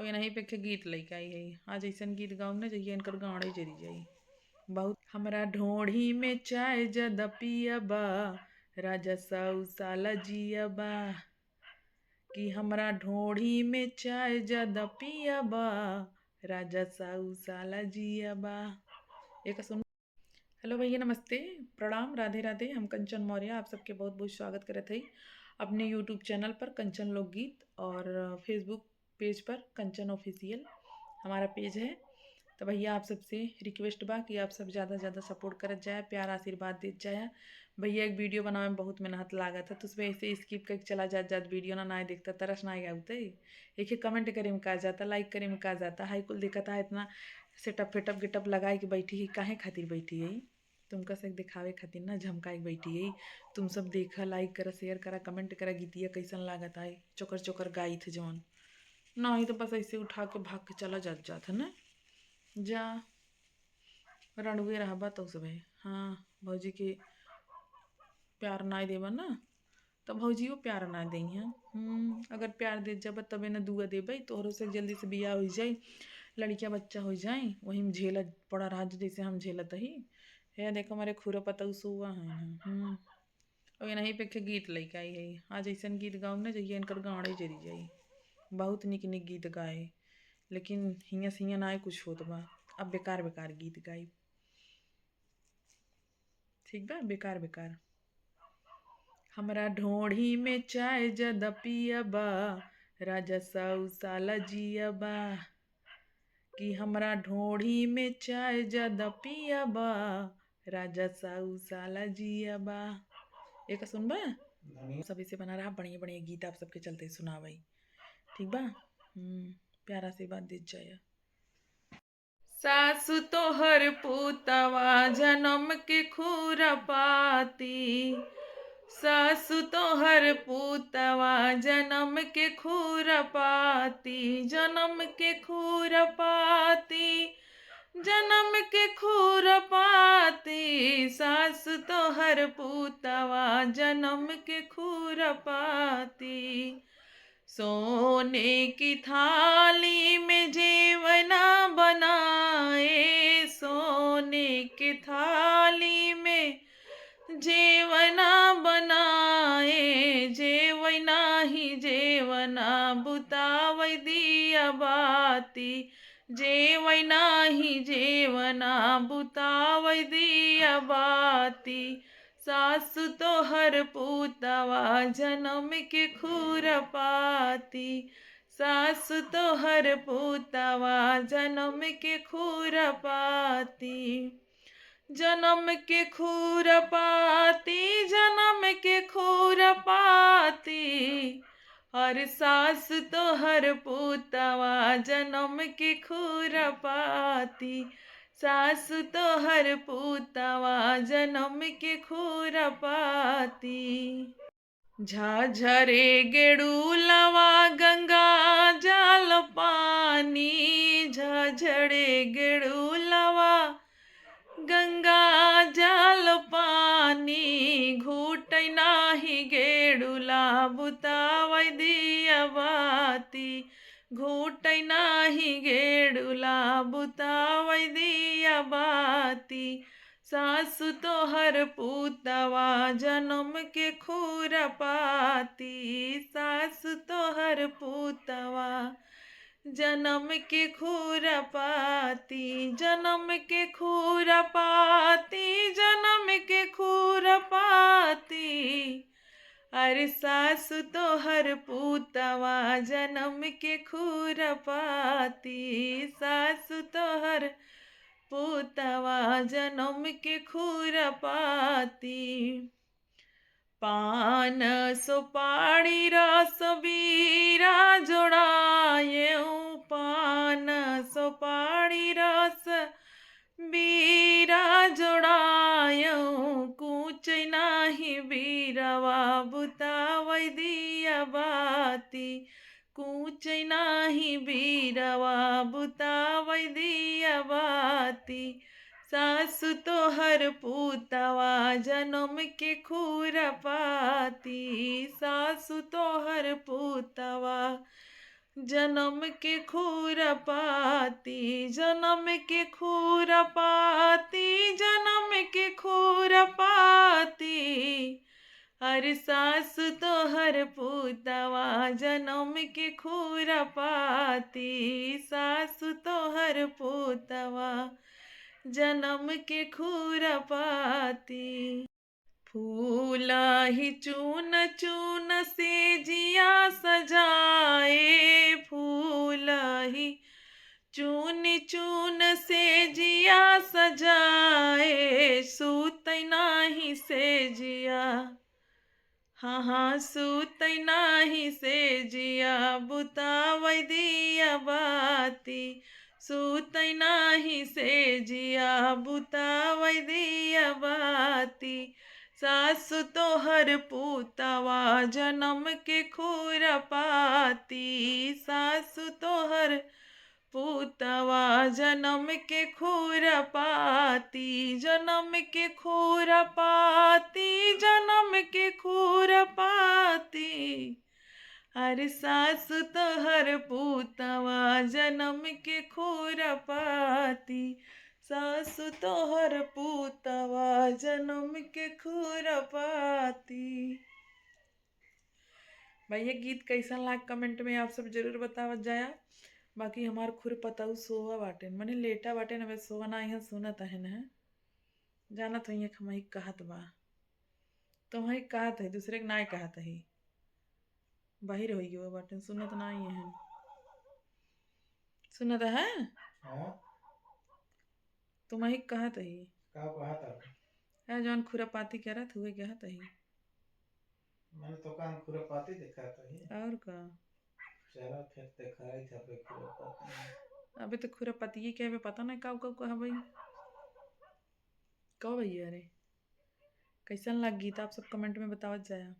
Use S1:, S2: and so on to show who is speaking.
S1: और नहीं पे के गीत लैके आई है आज ऐसा गीत गाँव न जाइए इनकर गाँडे जरी जाई बहुत हमरा ढोढ़ी में चाय जद पियबा राजा साउ साला जियबा कि हमरा ढोढ़ी में चाय जद पियबा राजा साउ साला जियबा एक सुन। हेलो भैया नमस्ते प्रणाम राधे राधे। हम कंचन मौर्य आप सबके बहुत बहुत स्वागत करते हैं अपने यूट्यूब चैनल पर कंचन लोकगीत और फेसबुक पेज पर कंचन ऑफिशियल हमारा पेज है। तो भैया आप सबसे रिक्वेस्ट बा कि आप सब ज़्यादा से ज़्यादा सपोर्ट करत जाए, प्यार आशीर्वाद देते जाए। भैया एक वीडियो बनाने में बहुत मेहनत लागत है तो उसमें ऐसे स्किप करके चला जात वीडियो ना देखता तरस ना आते एक कमेंट करे में कहा जाता, लाइक करे में कहा जाता, हाई कुल दिक्कत है इतना सेटअप फेटअप गिटअप लगाए कि बैठी ही काहे खातिर बैठी है तुमका से दिखावे खातिर ना झमकाए बैठी है। तुम सब देखा, लाइक करा, शेयर करा, कमेंट करा गीतिया कैसन लागत है चोकर चोकर गाई थे जौन ना ही तो बस ऐसे उठा के भाग के चला जाता है ना जा रणुए रहबा तो सब है। हाँ भौजी के प्यार ना देबा ना तो भौजियो प्यार ना दी हैं। अगर प्यार दे जब तबे न दुआ देबे तोहरों से जल्दी से बियाह हो जाए, लड़किया बच्चा हो जाए, वही में झेला पड़ा रहा जैसे हम झेलत ही है। देखो हमारे खुरा पता सुआ है। और नहीं पे के गीत लैके आई है आज ऐसा गीत गाँव न जाइए इनकर गाँडे जरी जाई बहुत निक निक गीत गाए लेकिन हियाँ से हियाँ ना कुछ होत बा। अब बेकार बेकार गीत गाई ठीक बा बेकार बेकार। हमरा ढोढ़ी में चाय जद पियबा राजा साउ साला जियबा कि हमरा ढोढ़ी में चाय जद पियबा राजा साउ साला जियबा एक सुनबा सब इसे बना रहा बढ़िया बढ़िया गीत आप सबके चलते सुनावई ठीक बा। प्यारा से बात दे जाए। सासु तोहर पुतवा जन्म के खुरपाती, सासु तोहर पुतवा जन्म के खुरपाती, जन्म के खुरपाती, जन्म के खुरपाती, सासु तोहर पुतवा जन्म के खुरपाती। सोने की थाली में जेवना बनाए, सोने की थाली में जेवना बनाए, जेवना ही जेवना बुतावै दिया बाती, जेवना ही जेवना बुतावै दिया बाती। सासु तोहर पुतवा जन्म के खुरपाती, सासु तोहर पुतवा जन्म के खुरपाती, जन्म के खुरपाती, जन्म के खुरपाती। हर सास तोहर पुतवा जन्म के खुरपाती, सास तोहर पुतवा जन्म के खुरपाती। झाझरे गेड़ूलवा गंगा जल पानी, झाझरे गेड़ूलवा गंगा जल पानी, घूटै नाही गेड़ूला बुतावै दिया बाती, घूटै नाही गेड़ूला बुतावै दिया बाती। सासु तोहर पुतवा जन्म के खुरपाती, सासु तोहर पुतवा जन्म के खुरपाती, जन्म के खुरपाती, जन्म के खुरपाती। अरे सासु तोहर पुतवा जन्म के खुरपाती, सासु तोहर पुतवा जन्म के खुरपाती। पान सुपारी रस बीरा जोड़ाएऊ, पान सुपारी रस बीरा जोड़ाएऊ, कूच नाही बीरवा बुतावै दिया बाती, कूच नाही बीरवा बुतावै दिया बाती। सासु तोहर पुतवा जन्म के खुरपाती, सासु तोहर पुतवा जन्म के खुरपाती, जन्म के खुरपाती, जन्म के खुरपाती, हर सास तो हर पूतवा, जन्म के खुरपाती, सास तो हर पूतवा, जन्म के खुरपाती। फूल ही चून चून से जिया सजाए, फूल ही चून चून से जिया सजाए, सूत नाही से जिया, हाँ हाँ सूत नाही से जिया, बुतावै दिया बाती, सूत नाही से जिया, बुतावै दिया बाती, सासु तो हर पूतवा, जन्म के खुरपाती, सासु तो हर पूतवा, जन्म के खुरपाती, जन्म के खुरपाती, जन्म के खुरपाती, हर सास तो हर पूतवा, जन्म के खुरपाती, सासु तो हर पूतवा, जन्म के खुरपाती। भाई ये गीत कैसन लाग कमेंट में आप सब जरूर बतावत जाया। बाकी हमार खुरपताऊ सोवा बाटे, मने लेटा बाटे न, सोवा ना यहाँ सुनत है न, जानत है हमारी कहत बा, तुम्हारी कहत है दूसरे के नाय कहत है, बाहिर हो गई बाटे, सुनत ना है, सुनत है तुम्हारी कहत है
S2: का कहत
S1: है जौन खुरपाती करत हुए कहत है।
S2: मैंने तो काम खुरपाती देखा था ही।
S1: और का
S2: चलो फिर देखा ही था पे खुरपाती।
S1: अबे तो खुरपाती के हमें पता नहीं कब कब कहा भाई, कब भैया अरे कैसन लग गीत आप सब कमेंट में बतावत जाया।